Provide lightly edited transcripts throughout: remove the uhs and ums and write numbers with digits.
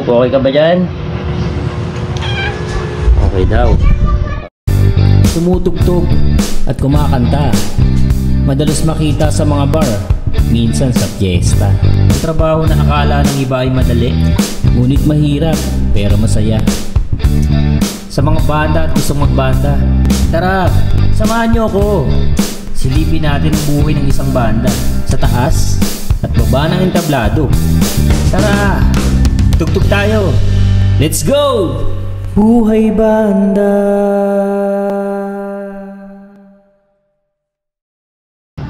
Hope, okay ka ba dyan? Okay daw. Tumutugtog at kumakanta. Madalas makita sa mga bar, minsan sa fiesta. Ang trabaho na akala ng iba ay madali, ngunit mahirap pero masaya. Sa mga banda at gustong magbanda, tara, samahan niyo ako. Silipin natin ang buhay ng isang banda sa taas at baba ng entablado. Tara, tugtog tayo. Let's go! Buhay banda.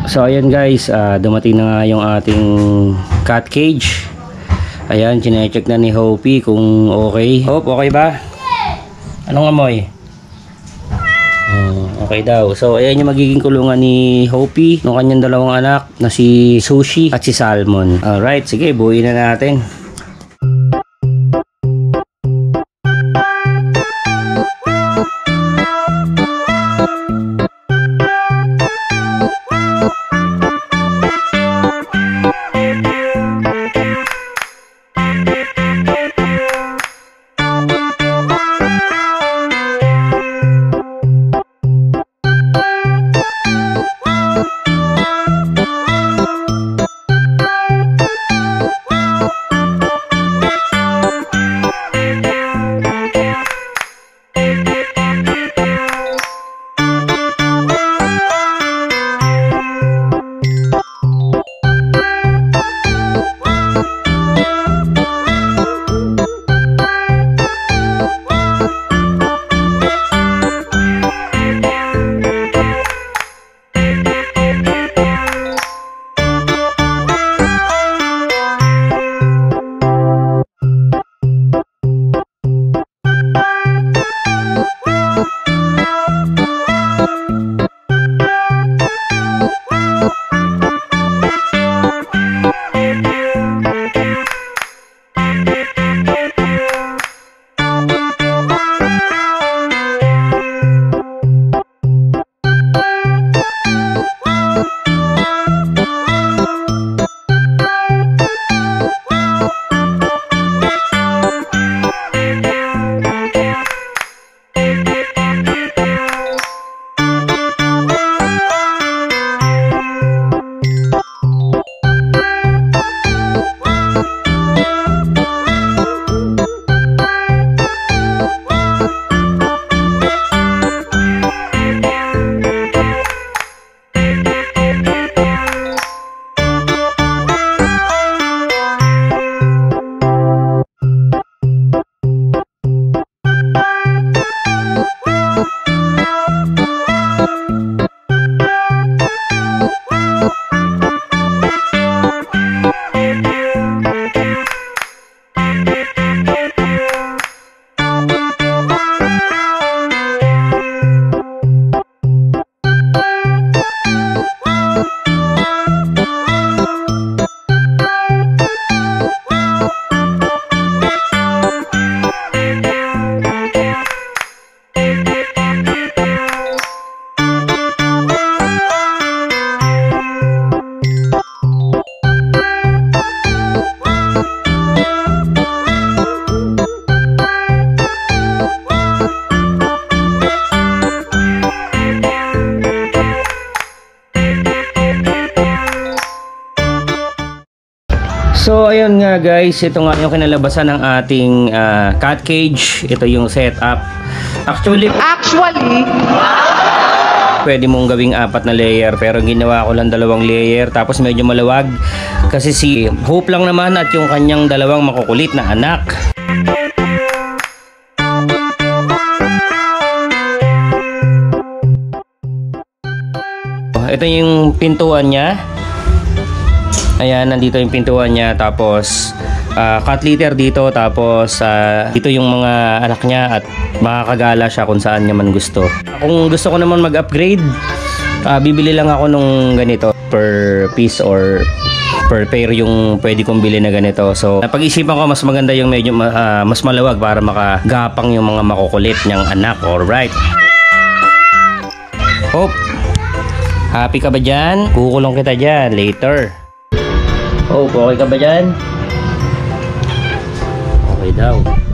So ayan guys, dumating na nga yung ating cat cage. Ayan, chinecheck na ni Hopi kung okay. Hope, okay ba? Anong amoy? Okay daw. So ayan yung magiging kulungan ni Hopi, ng kanyang dalawang anak na si Sushi at si Salmon. Alright, sige, buuin na natin. So ayun nga guys, ito nga yung kinalabasan ng ating cat cage. Ito yung setup. Actually pwede mong gawing 4 na layer, pero ginawa ko lang 2 layer, tapos medyo maluwag kasi si Hope lang naman at yung kanyang dalawang makukulit na anak. Ito yung pintuan niya. Ayan, nandito yung pintuan niya, tapos cat litter dito, tapos dito yung mga anak niya at makakagala siya kung saan niya man gusto. Kung gusto ko naman mag-upgrade, bibili lang ako nung ganito per piece or per pair yung pwede kong bili na ganito. So napag-isipan ko mas maganda yung medyo mas malawag para makagapang yung mga makukulit niyang anak. Alright. Hope, happy ka ba dyan? Kukulong kita dyan later. Hope, okay ka ba dyan? Okay daw.